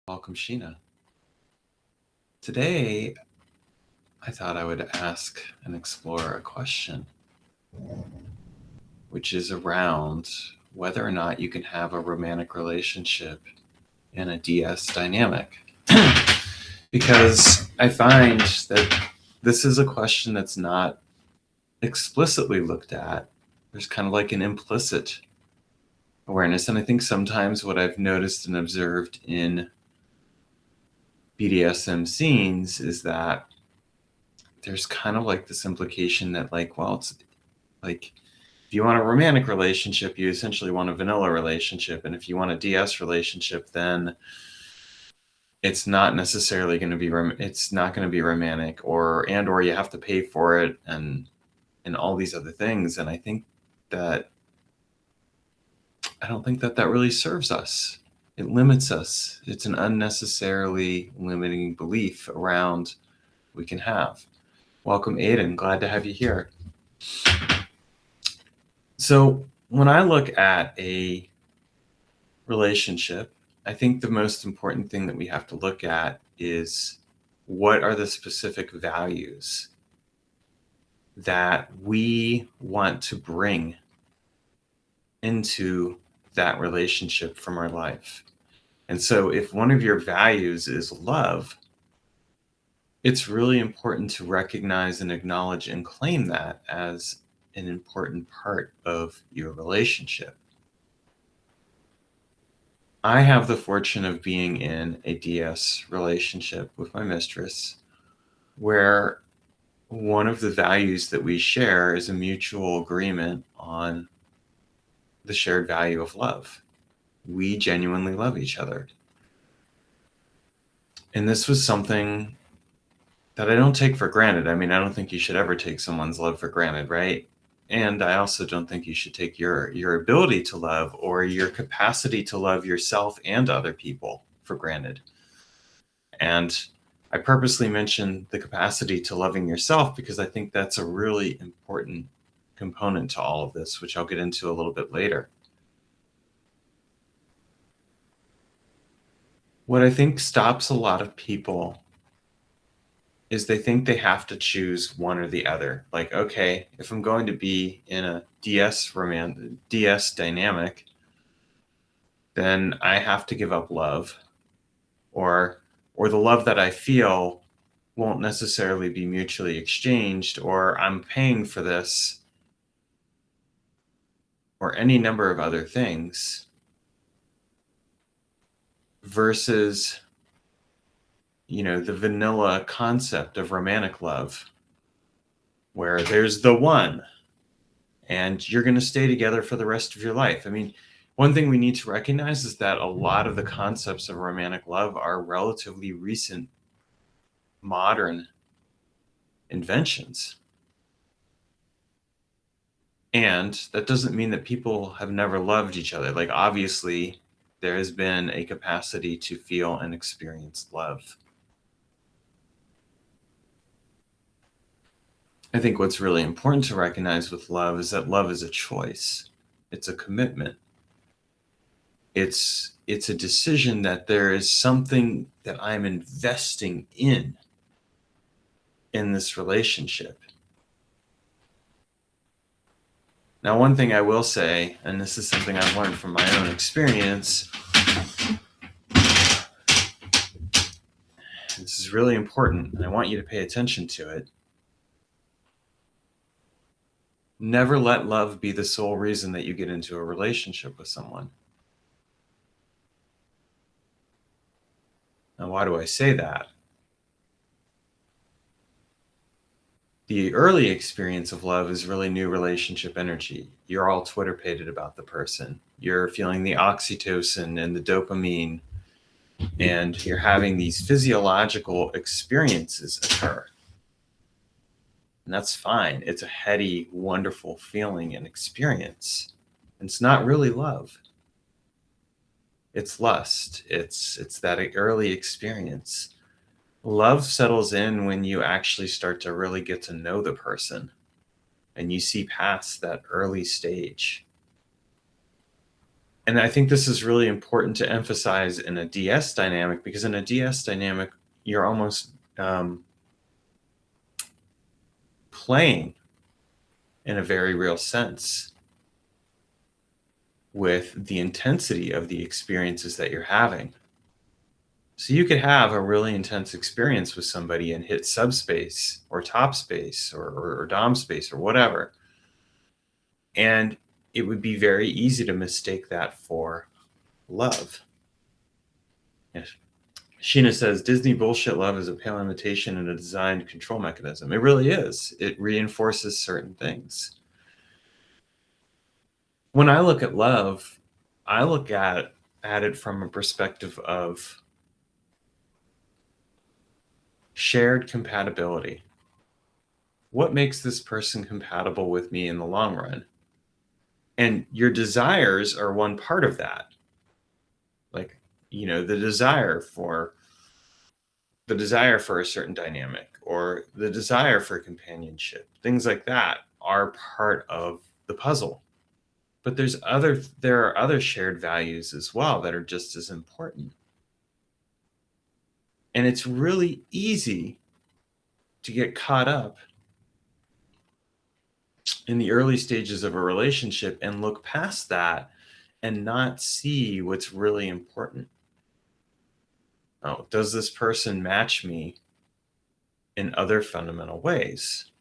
Welcome, Sheena. Today, I thought I would ask and explore a question, which is around whether or not you can have a romantic relationship in a DS dynamic. Because I find that this is a question that's not explicitly looked at. There's kind of like an implicit awareness. And I think sometimes what I've noticed and observed in BDSM scenes is that there's kind of like this implication that, like, well, it's like if you want a romantic relationship, you essentially want a vanilla relationship. And if you want a DS relationship, then it's not necessarily going to be it's not going to be romantic, or you have to pay for it, and all these other things. And I don't think that really serves us. It limits us. It's an unnecessarily limiting belief around we can have. Welcome, Aiden. Glad to have you here. So when I look at a relationship, I think the most important thing that we have to look at is what are the specific values that we want to bring into that relationship from our life. And so if one of your values is love, it's really important to recognize and acknowledge and claim that as an important part of your relationship. I have the fortune of being in a DS relationship with my mistress, where one of the values that we share is a mutual agreement on the shared value of love. We genuinely love each other. And this was something that I don't take for granted. I mean, I don't think you should ever take someone's love for granted, right? And I also don't think you should take your ability to love or your capacity to love yourself and other people for granted. And I purposely mentioned the capacity to loving yourself because I think that's a really important component to all of this, which I'll get into a little bit later. What I think stops a lot of people is they think they have to choose one or the other. Like, okay, if I'm going to be in a DS dynamic, then I have to give up love, or the love that I feel won't necessarily be mutually exchanged, or I'm paying for this, or any number of other things, versus the vanilla concept of romantic love, where there's the one and you're going to stay together for the rest of your life. I mean, one thing we need to recognize is that a lot of the concepts of romantic love are relatively recent, modern inventions. And that doesn't mean that people have never loved each other. Like, obviously, there has been a capacity to feel and experience love. I think what's really important to recognize with love is that love is a choice. It's a commitment. It's a decision that there is something that I'm investing in this relationship. Now, one thing I will say, and this is something I've learned from my own experience, this is really important, and I want you to pay attention to it. Never let love be the sole reason that you get into a relationship with someone. Now, why do I say that? The early experience of love is really new relationship energy. You're all Twitter-pated about the person. You're feeling the oxytocin and the dopamine, and you're having these physiological experiences occur. And that's fine. It's a heady, wonderful feeling and experience. It's not really love. It's lust. It's that early experience. Love settles in when you actually start to really get to know the person and you see past that early stage. And I think this is really important to emphasize in a DS dynamic, because in a DS dynamic, you're almost playing in a very real sense with the intensity of the experiences that you're having. So you could have a really intense experience with somebody and hit subspace or top space or dom space or whatever. And it would be very easy to mistake that for love. Yes. Sheena says Disney bullshit love is a pale imitation and a designed control mechanism. It really is. It reinforces certain things. When I look at love, I look at it from a perspective of shared compatibility. What makes this person compatible with me in the long run? And your desires are one part of that. Like, the desire for a certain dynamic or the desire for companionship, things like that are part of the puzzle. But there are other shared values as well that are just as important. And it's really easy to get caught up in the early stages of a relationship and look past that and not see what's really important. Oh, does this person match me in other fundamental ways?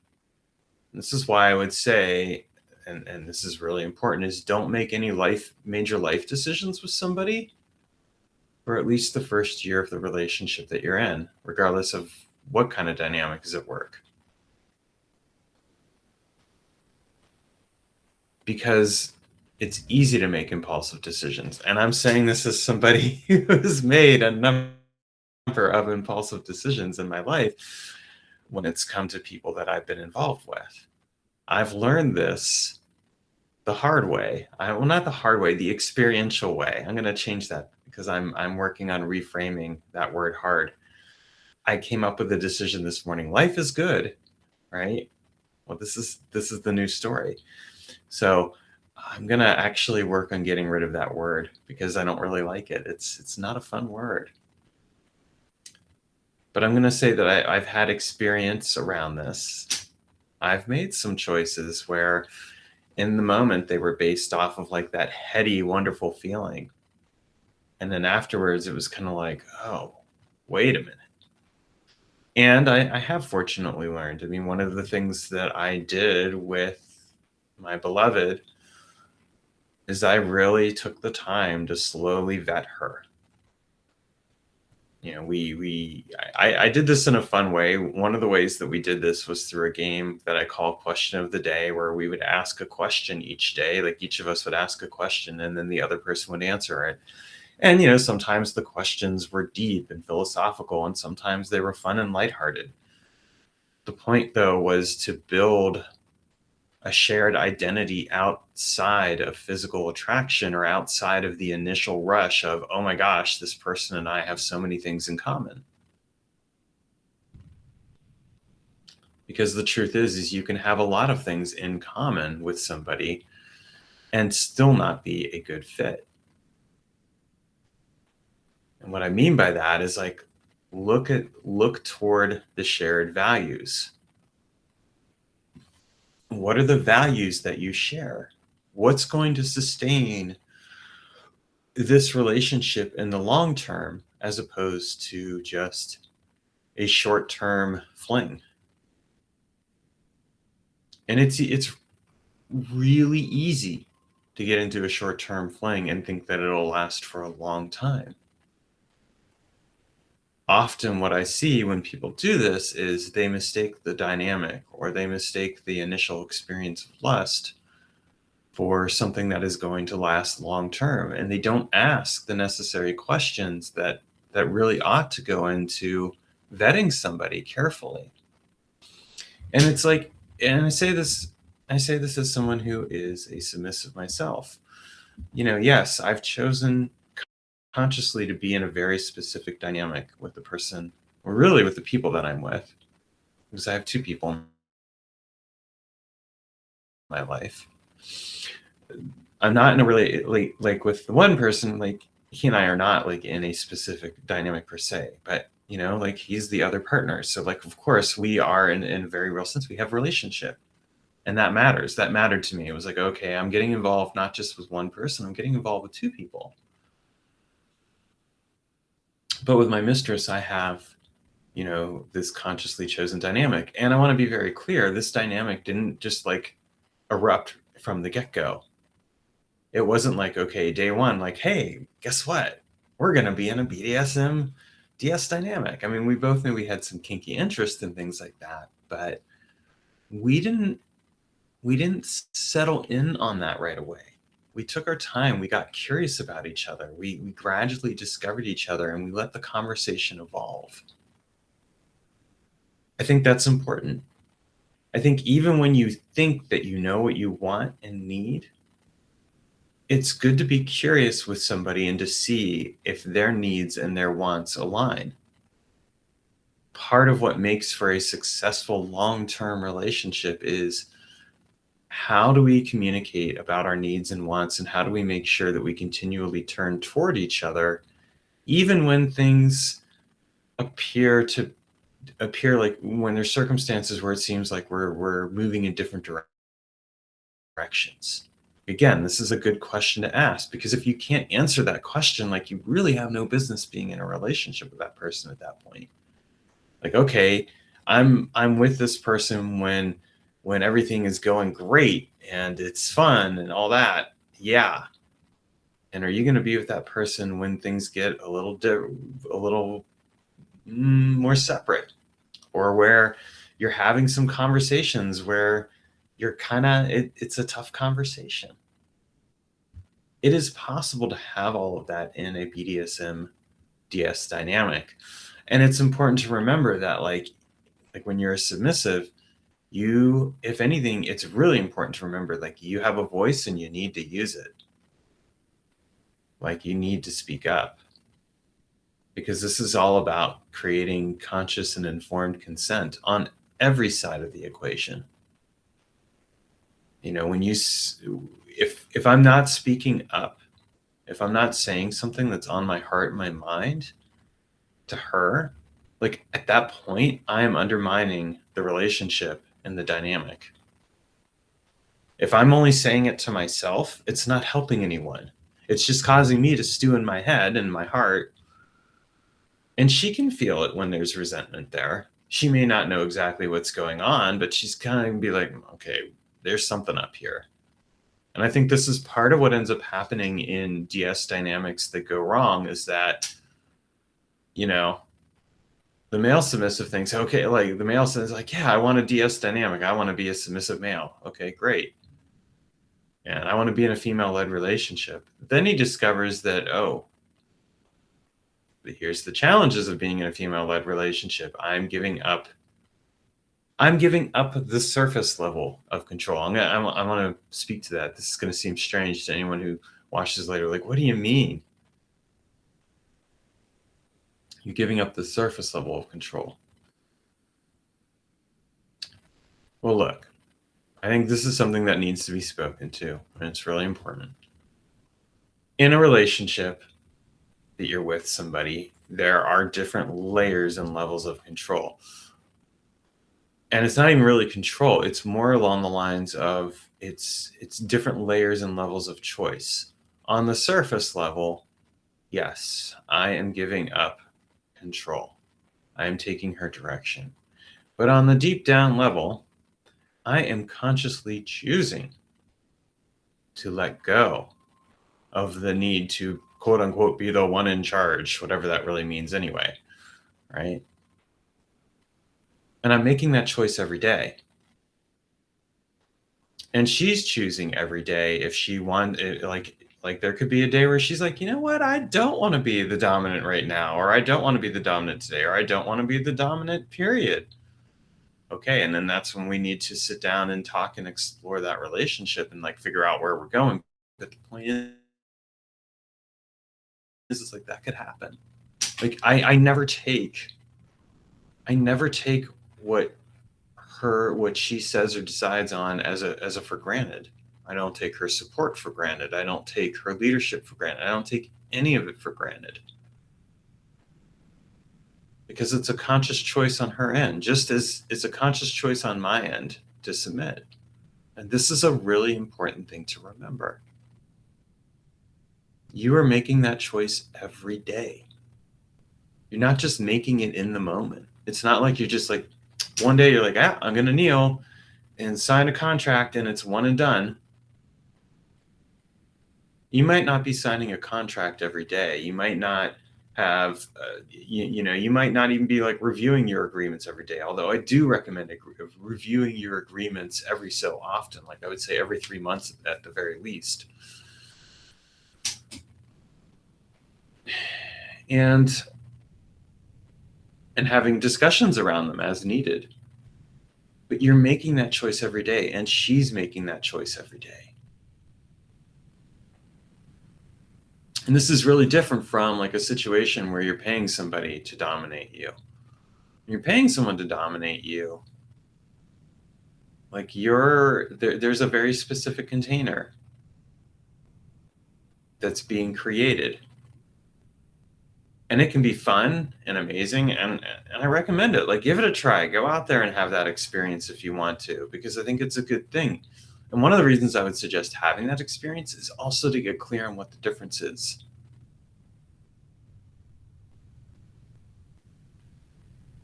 This is why I would say, and this is really important, is don't make any major life decisions with somebody for at least the first year of the relationship that you're in, regardless of what kind of dynamic is at work. Because it's easy to make impulsive decisions. And I'm saying this as somebody who has made a number of impulsive decisions in my life when it's come to people that I've been involved with. I've learned this the hard way. Well, not the hard way, the experiential way. I'm going to change that because I'm working on reframing that word hard. I came up with a decision this morning. Life is good, right? Well, this is the new story. So I'm going to actually work on getting rid of that word because I don't really like it. It's not a fun word. But I'm going to say that I've had experience around this. I've made some choices where in the moment they were based off of like that heady, wonderful feeling. And then afterwards it was kind of like, oh, wait a minute. And I have fortunately learned. I mean, one of the things that I did with my beloved is I really took the time to slowly vet her. I did this in a fun way. One of the ways that we did this was through a game that I call Question of the Day, where we would ask a question each day. Like each of us would ask a question and then the other person would answer it. And, sometimes the questions were deep and philosophical and sometimes they were fun and lighthearted. The point, though, was to build a shared identity outside of physical attraction or outside of the initial rush of, oh my gosh, this person and I have so many things in common. Because the truth is you can have a lot of things in common with somebody and still not be a good fit. And what I mean by that is like, look toward the shared values. What are the values that you share? What's going to sustain this relationship in the long term as opposed to just a short-term fling? And it's really easy to get into a short-term fling and think that it'll last for a long time. Often what I see when people do this is they mistake the dynamic or they mistake the initial experience of lust for something that is going to last long term. And they don't ask the necessary questions that really ought to go into vetting somebody carefully. And it's like, and I say this as someone who is a submissive myself. Yes, I've chosen consciously to be in a very specific dynamic with the person, or really with the people that I'm with, because I have two people in my life. I'm not in a really like with the one person, like he and I are not like in a specific dynamic per se, but you know, like he's the other partner. So like, of course we are in a very real sense, we have a relationship, and that matters. That mattered to me. It was like, okay, I'm getting involved not just with one person, I'm getting involved with two people. But with my mistress, I have, you know, this consciously chosen dynamic. And I want to be very clear, this dynamic didn't just like erupt from the get-go. It wasn't like, okay, day one, like, hey, guess what? We're going to be in a BDSM DS dynamic. I mean, we both knew we had some kinky interest and things like that, but we didn't settle in on that right away. We took our time. We got curious about each other. We gradually discovered each other, and we let the conversation evolve. I think that's important. I think even when you think that you know what you want and need, it's good to be curious with somebody and to see if their needs and their wants align. Part of what makes for a successful long-term relationship is, how do we communicate about our needs and wants, and how do we make sure that we continually turn toward each other, even when things appear like, when there's circumstances where it seems like we're moving in different directions. Again, this is a good question to ask, because if you can't answer that question, like, you really have no business being in a relationship with that person at that point. Like, okay, I'm with this person when everything is going great and it's fun and all that. Yeah. And are you going to be with that person when things get a little more separate, or where you're having some conversations where you're kind of, it's a tough conversation? It is possible to have all of that in a BDSM DS dynamic. And it's important to remember that, like when you're a submissive, you, if anything, it's really important to remember, like, you have a voice and you need to use it. Like, you need to speak up, because this is all about creating conscious and informed consent on every side of the equation. You know, when you, if I'm not speaking up, if I'm not saying something that's on my heart and my mind to her, like, at that point, I am undermining the relationship and the dynamic. If I'm only saying it to myself, it's not helping anyone. It's just causing me to stew in my head and my heart. And she can feel it when there's resentment there. She may not know exactly what's going on, but she's kind of be like, okay, there's something up here. And I think this is part of what ends up happening in DS dynamics that go wrong, is that, you know, the male submissive thinks, okay, like, the male says, like, yeah, I want a DS dynamic. I want to be a submissive male. Okay, great. And I want to be in a female-led relationship. Then he discovers that, oh, here's the challenges of being in a female-led relationship. I'm giving up the surface level of control. I want to speak to that. This is going to seem strange to anyone who watches later. Like, what do you mean? You're giving up the surface level of control. Well, look, I think this is something that needs to be spoken to, and it's really important. In a relationship that you're with somebody, there are different layers and levels of control. And it's not even really control. It's more along the lines of, it's different layers and levels of choice. On the surface level, yes, I am giving up control. I am taking her direction. But on the deep down level, I am consciously choosing to let go of the need to, quote unquote, be the one in charge, whatever that really means anyway, right? And I'm making that choice every day. And she's choosing every day if she wants, like there could be a day where she's like, you know what, I don't want to be the dominant right now, or I don't want to be the dominant today, or I don't want to be the dominant, period. Okay, and then that's when we need to sit down and talk and explore that relationship and like figure out where we're going. But the point is like, that could happen. Like, I never take what she says or decides on as a for granted. I don't take her support for granted. I don't take her leadership for granted. I don't take any of it for granted. Because it's a conscious choice on her end, just as it's a conscious choice on my end to submit. And this is a really important thing to remember. You are making that choice every day. You're not just making it in the moment. It's not like you're just like, one day you're like, I'm going to kneel and sign a contract and it's one and done. You might not be signing a contract every day. You might not have, you might not even be like reviewing your agreements every day. Although I do recommend reviewing your agreements every so often. Like I would say every 3 months at the very least. And having discussions around them as needed. But you're making that choice every day, and she's making that choice every day. And this is really different from like a situation where you're paying somebody to dominate you. When you're paying someone to dominate you, like there's a very specific container that's being created. And it can be fun and amazing, and I recommend it. Like, give it a try. Go out there and have that experience if you want to, because I think it's a good thing. And one of the reasons I would suggest having that experience is also to get clear on what the difference is.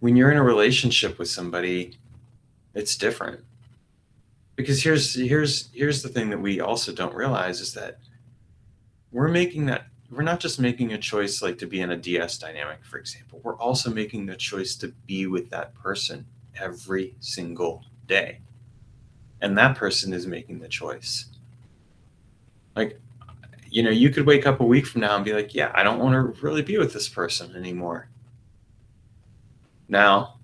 When you're in a relationship with somebody, it's different. Because here's the thing that we also don't realize is that we're not just making a choice like to be in a DS dynamic, for example. We're also making the choice to be with that person every single day. And that person is making the choice. Like, you could wake up a week from now and be like, yeah, I don't want to really be with this person anymore. Now,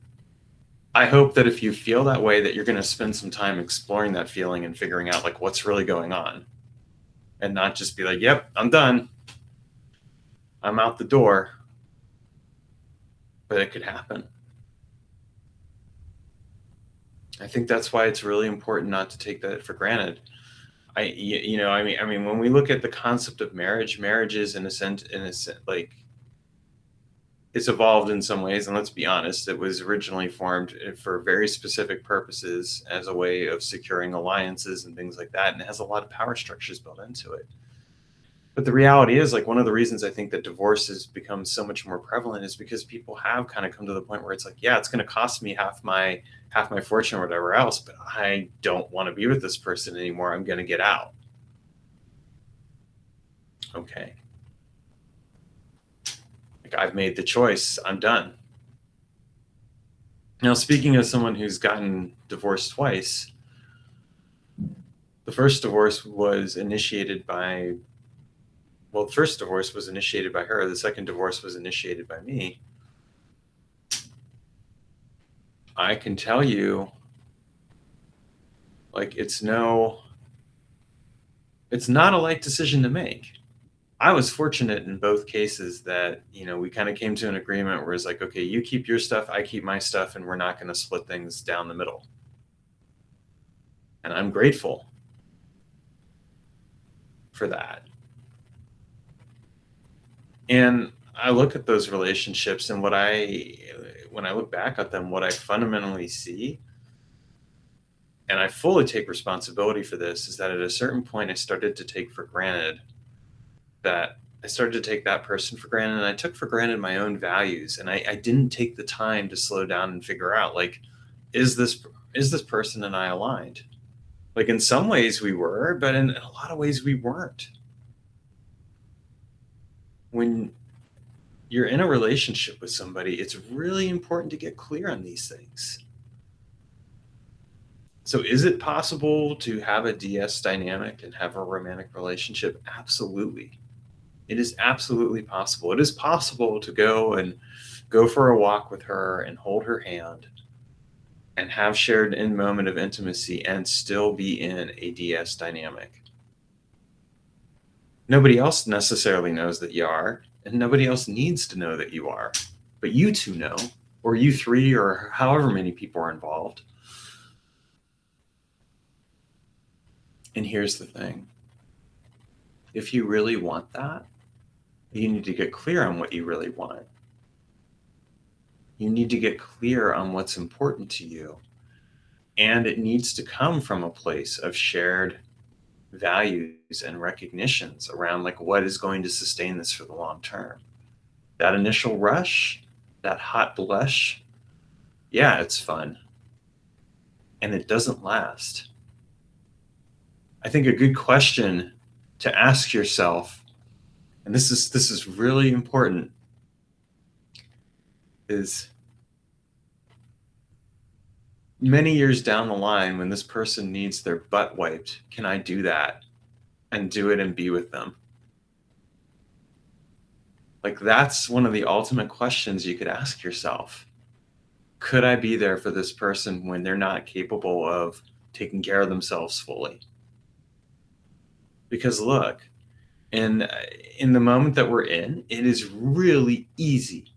I hope that if you feel that way, that you're going to spend some time exploring that feeling and figuring out like what's really going on. And not just be like, yep, I'm done. I'm out the door. But it could happen. I think that's why it's really important not to take that for granted. I mean, when we look at the concept of marriage is in a sense, like, it's evolved in some ways, and let's be honest, it was originally formed for very specific purposes as a way of securing alliances and things like that, and it has a lot of power structures built into it. But the reality is, like, one of the reasons I think that divorce has become so much more prevalent is because people have kind of come to the point where it's like, yeah, it's going to cost me half my fortune or whatever else, but I don't want to be with this person anymore. I'm going to get out. Okay. Like, I've made the choice. I'm done. Now, speaking of someone who's gotten divorced twice, the first divorce was initiated by the first divorce was initiated by her. The second divorce was initiated by me. I can tell you, like, it's not a light decision to make. I was fortunate in both cases that, we kind of came to an agreement where it's like, okay, you keep your stuff, I keep my stuff, and we're not going to split things down the middle. And I'm grateful for that. And I look at those relationships, and when I look back at them, what I fundamentally see, and I fully take responsibility for this, is that at a certain point I started to take for granted that I started to take that person for granted, and I took for granted my own values. And I didn't take the time to slow down and figure out, like, is this person and I aligned? Like, in some ways we were, but in a lot of ways we weren't. When you're in a relationship with somebody, it's really important to get clear on these things. So is it possible to have a DS dynamic and have a romantic relationship? Absolutely. It is absolutely possible. It is possible to go for a walk with her and hold her hand and have shared in moment of intimacy and still be in a DS dynamic. Nobody else necessarily knows that you are, and nobody else needs to know that you are, but you two know, or you three, or however many people are involved. And here's the thing. If you really want that, you need to get clear on what you really want. You need to get clear on what's important to you. And it needs to come from a place of shared values and recognitions around like what is going to sustain this for the long term. That initial rush, that hot blush, yeah, it's fun. And it doesn't last. I think a good question to ask yourself, and this is really important, is many years down the line when this person needs their butt wiped, can I do that and do it and be with them? Like that's one of the ultimate questions you could ask yourself. Could I be there for this person when they're not capable of taking care of themselves fully? Because look, in the moment that we're in, it is really easy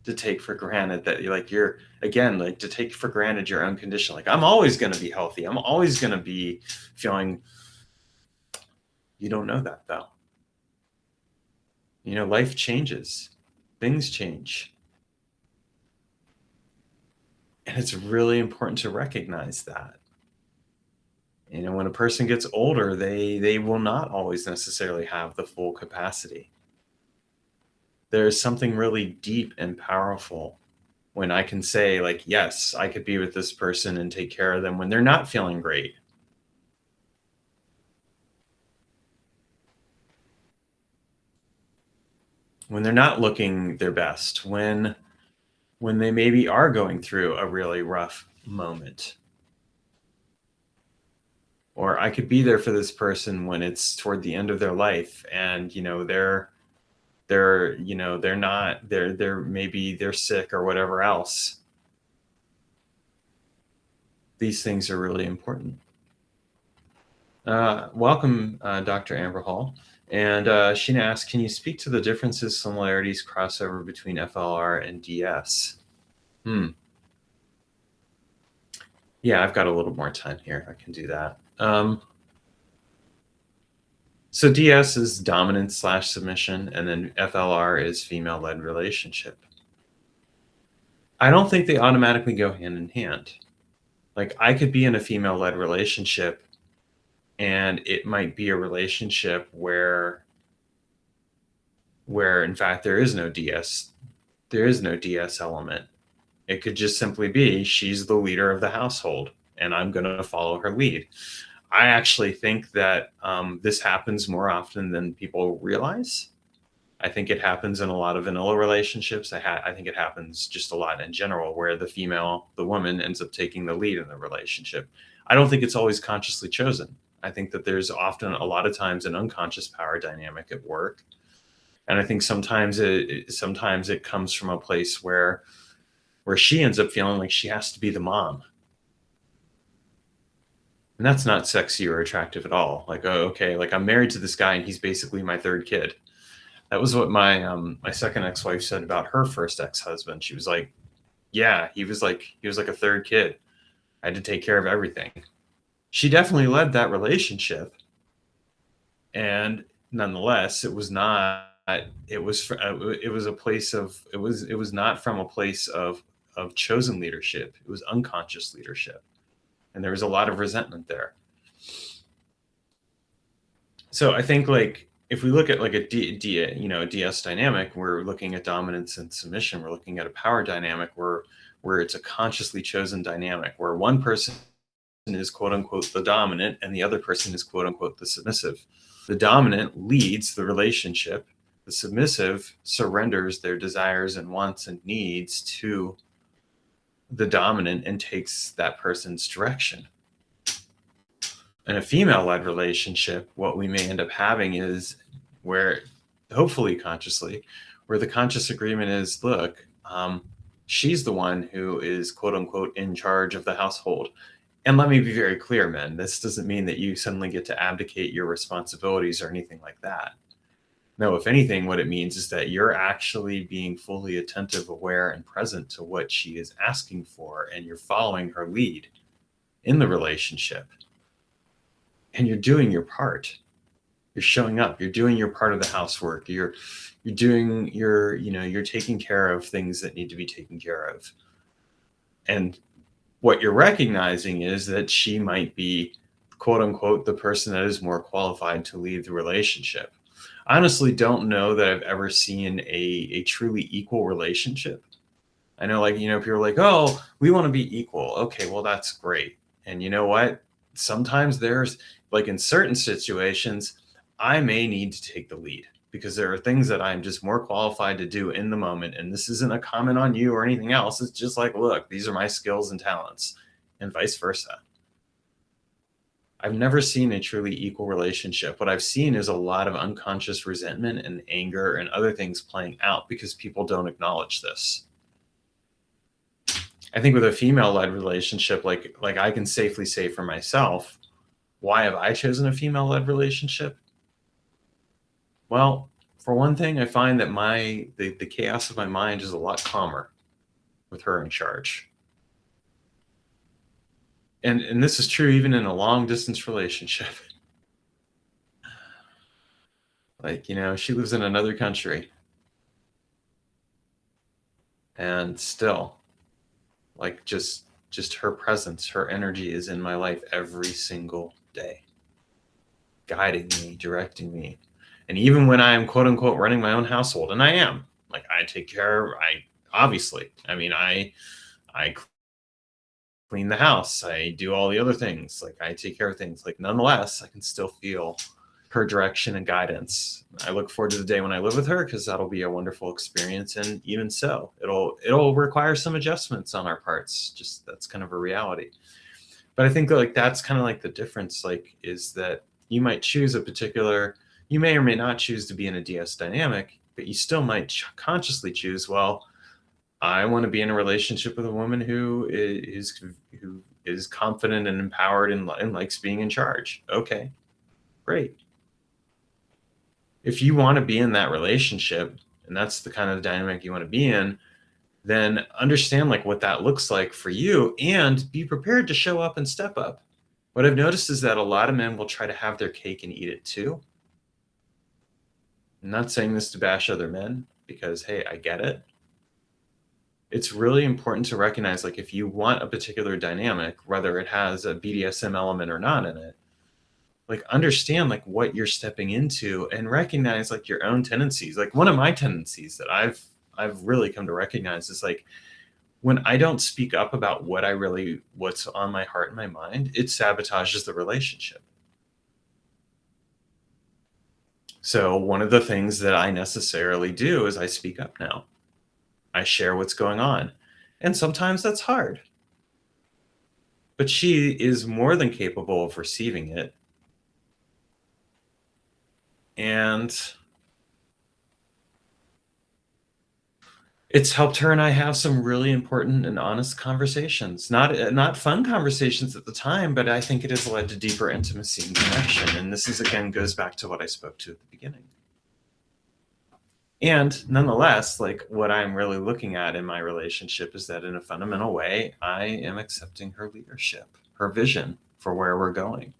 to take for granted that you're again, like to take for granted your own condition. Like I'm always going to be healthy. I'm always going to be feeling. You don't know that though. You know, life changes, things change. And it's really important to recognize that. You know, when a person gets older, they will not always necessarily have the full capacity. There's something really deep and powerful when I can say, like, yes, I could be with this person and take care of them when they're not feeling great. When they're not looking their best, when they maybe are going through a really rough moment. Or I could be there for this person when it's toward the end of their life and, you know, they're maybe they're sick or whatever else. These things are really important. Welcome, Dr. Amber Hall. And Sheena asks, can you speak to the differences, similarities, crossover between FLR and DS? Yeah, I've got a little more time here. I can do that. So DS is dominance / submission, and then FLR is female-led relationship. I don't think they automatically go hand in hand. Like I could be in a female-led relationship and it might be a relationship where in fact there is no DS element. It could just simply be she's the leader of the household and I'm going to follow her lead. I actually think that this happens more often than people realize. I think it happens in a lot of vanilla relationships. I think it happens just a lot in general where the woman ends up taking the lead in the relationship. I don't think it's always consciously chosen. I think that there's often a lot of times an unconscious power dynamic at work. And I think sometimes it comes from a place where she ends up feeling like she has to be the mom. And that's not sexy or attractive at all. Like, oh, okay, like I'm married to this guy and he's basically my third kid. That was what my second ex-wife said about her first ex-husband. She was like, yeah, he was like a third kid. I had to take care of everything. She definitely led that relationship. And nonetheless, it was not not from a place of chosen leadership. It was unconscious leadership. And there was a lot of resentment there. So I think like if we look at like a DS dynamic, we're looking at dominance and submission. We're looking at a power dynamic where it's a consciously chosen dynamic, where one person is quote unquote the dominant and the other person is quote unquote the submissive. The dominant leads the relationship. The submissive surrenders their desires and wants and needs to the dominant and takes that person's direction. In a female-led relationship, what we may end up having is where, hopefully consciously, where the conscious agreement is, look, she's the one who is quote unquote in charge of the household. And let me be very clear, men, this doesn't mean that you suddenly get to abdicate your responsibilities or anything like that. No, if anything, what it means is that you're actually being fully attentive, aware, and present to what she is asking for, and you're following her lead in the relationship. and you're doing your part. You're showing up, you're doing your part of the housework, you're doing your, you're taking care of things that need to be taken care of. And what you're recognizing is that she might be, quote unquote, the person that is more qualified to lead the relationship. I honestly don't know that I've ever seen a truly equal relationship. I know, like, people are like, oh, we want to be equal. Okay, well, that's great. And you know what? Sometimes there's, like, in certain situations, I may need to take the lead because there are things that I'm just more qualified to do in the moment. And this isn't a comment on you or anything else. It's just like, look, these are my skills and talents, and vice versa. I've never seen a truly equal relationship. What I've seen is a lot of unconscious resentment and anger and other things playing out because people don't acknowledge this. I think with a female-led relationship, like I can safely say for myself, why have I chosen a female-led relationship? Well, for one thing, I find that the chaos of my mind is a lot calmer with her in charge. And this is true even in a long distance relationship. Like, she lives in another country. And still, like, just her presence, her energy is in my life every single day, guiding me, directing me. And even when I am, quote unquote, running my own household, and I am, like, I take care, I clean the house, I do all the other things, like, I take care of things, like, nonetheless, I can still feel her direction and guidance. I look forward to the day when I live with her because that'll be a wonderful experience. And even so, it'll require some adjustments on our parts. Just that's kind of a reality. But I think that, like, that's kind of like the difference, like, is that you may or may not choose to be in a DS dynamic, but you still might consciously choose, well, I want to be in a relationship with a woman who is confident and empowered and likes being in charge. Okay, great. If you want to be in that relationship and that's the kind of dynamic you want to be in, then understand, like, what that looks like for you and be prepared to show up and step up. What I've noticed is that a lot of men will try to have their cake and eat it too. I'm not saying this to bash other men because, hey, I get it. It's really important to recognize, like, if you want a particular dynamic, whether it has a BDSM element or not in it, like, understand, like, what you're stepping into and recognize, like, your own tendencies. Like, one of my tendencies that I've really come to recognize is, like, when I don't speak up about what's on my heart and my mind, it sabotages the relationship. So one of the things that I necessarily do is I speak up now. I share what's going on. And sometimes that's hard. But she is more than capable of receiving it. And it's helped her and I have some really important and honest conversations. Not fun conversations at the time, but I think it has led to deeper intimacy and connection. And this is, again, goes back to what I spoke to at the beginning. And nonetheless, like, what I'm really looking at in my relationship is that in a fundamental way, I am accepting her leadership, her vision for where we're going.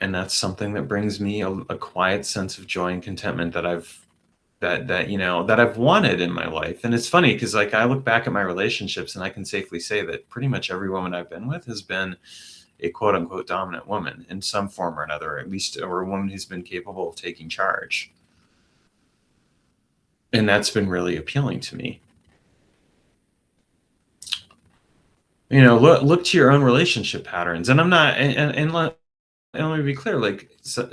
And that's something that brings me a quiet sense of joy and contentment that I've wanted in my life. And it's funny because, like, I look back at my relationships and I can safely say that pretty much every woman I've been with has been a quote unquote dominant woman in some form or another, at least, or a woman who's been capable of taking charge. And that's been really appealing to me. Look to your own relationship patterns. And I'm not, and let me be clear, like,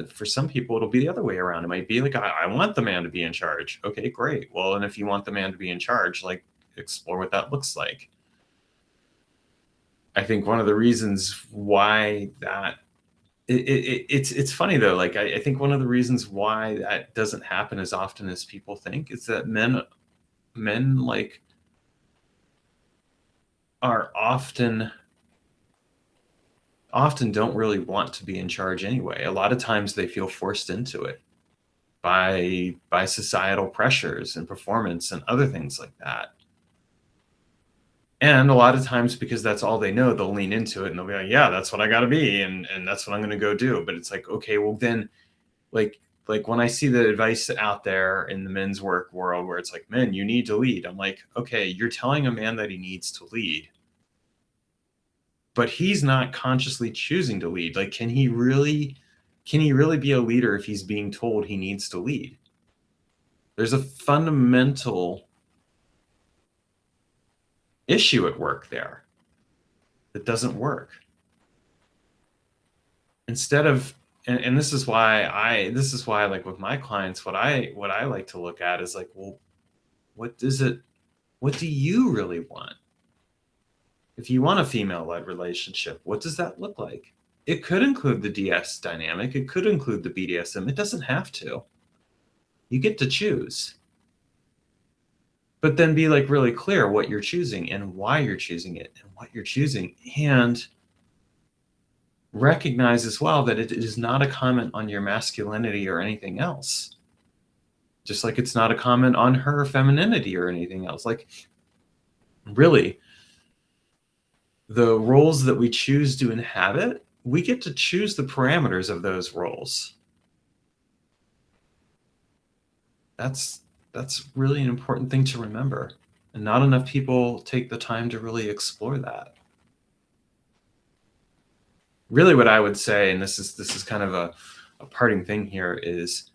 for some people, it'll be the other way around. It might be like, I want the man to be in charge. Okay, great. Well, and if you want the man to be in charge, like, explore what that looks like. I think one of the reasons why it's funny though. Like, I think one of the reasons why that doesn't happen as often as people think is that men like are often don't really want to be in charge anyway. A lot of times they feel forced into it by societal pressures and performance and other things like that. And a lot of times, because that's all they know, they'll lean into it and they'll be like, yeah, that's what I got to be. And that's what I'm going to go do. But it's like, okay, well then, like, when I see the advice out there in the men's work world where it's like, men, you need to lead. I'm like, okay, you're telling a man that he needs to lead, but he's not consciously choosing to lead. Like, can he really be a leader if he's being told he needs to lead? There's a fundamental issue at work there that doesn't work. Instead of, and this is why like with my clients, what I like to look at is like, well, what do you really want? If you want a female-led relationship, what does that look like? It could include the DS dynamic. It could include the BDSM. It doesn't have to. You get to choose. But then be like really clear what you're choosing and why you're choosing it and what you're choosing. And recognize as well that it is not a comment on your masculinity or anything else. Just like it's not a comment on her femininity or anything else. Like, really, the roles that we choose to inhabit, we get to choose the parameters of those roles. That's really an important thing to remember. And not enough people take the time to really explore that. Really what I would say, and this is kind of a parting thing here, is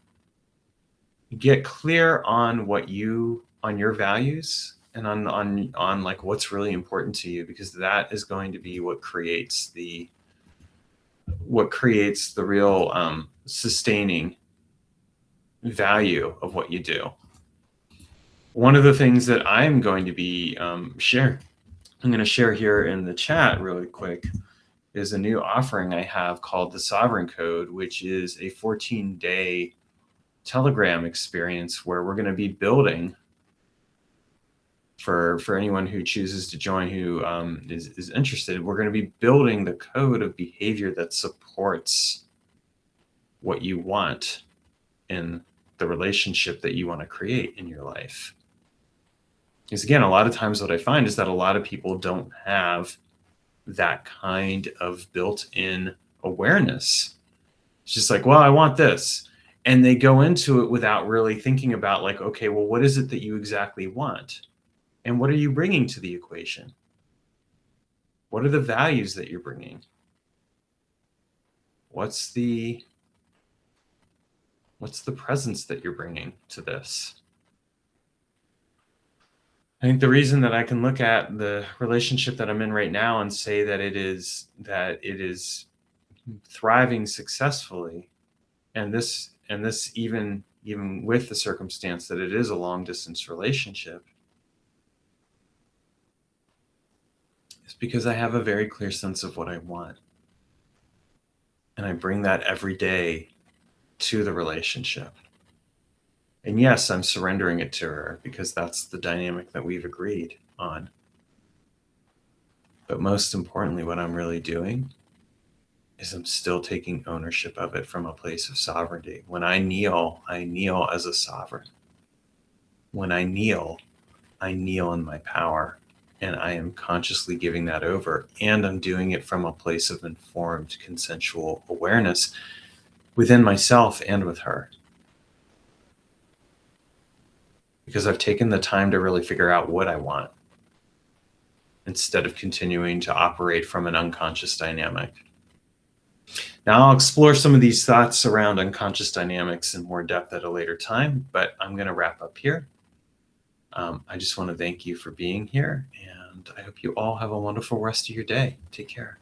get clear on on your values and on like what's really important to you, because that is going to be what creates the real sustaining value of what you do. One of the things that I'm going to be I'm going to share here in the chat really quick is a new offering I have called the Sovereign Code, which is a 14-day Telegram experience where we're going to be building, for anyone who chooses to join, who is interested, we're going to be building the code of behavior that supports what you want in the relationship that you want to create in your life. Because again, a lot of times what I find is that a lot of people don't have that kind of built-in awareness. It's just like, well, I want this. And they go into it without really thinking about like, okay, well, what is it that you exactly want? And what are you bringing to the equation? What are the values that you're bringing? What's the presence that you're bringing to this? I think the reason that I can look at the relationship that I'm in right now and say that it is thriving successfully, and this even with the circumstance that it is a long distance relationship, is because I have a very clear sense of what I want. And I bring that every day to the relationship. And yes, I'm surrendering it to her because that's the dynamic that we've agreed on. But most importantly, what I'm really doing is I'm still taking ownership of it from a place of sovereignty. When I kneel as a sovereign. When I kneel in my power, and I am consciously giving that over. And I'm doing it from a place of informed, consensual awareness within myself and with her. Because I've taken the time to really figure out what I want instead of continuing to operate from an unconscious dynamic. Now, I'll explore some of these thoughts around unconscious dynamics in more depth at a later time, but I'm going to wrap up here. I just want to thank you for being here, and I hope you all have a wonderful rest of your day. Take care.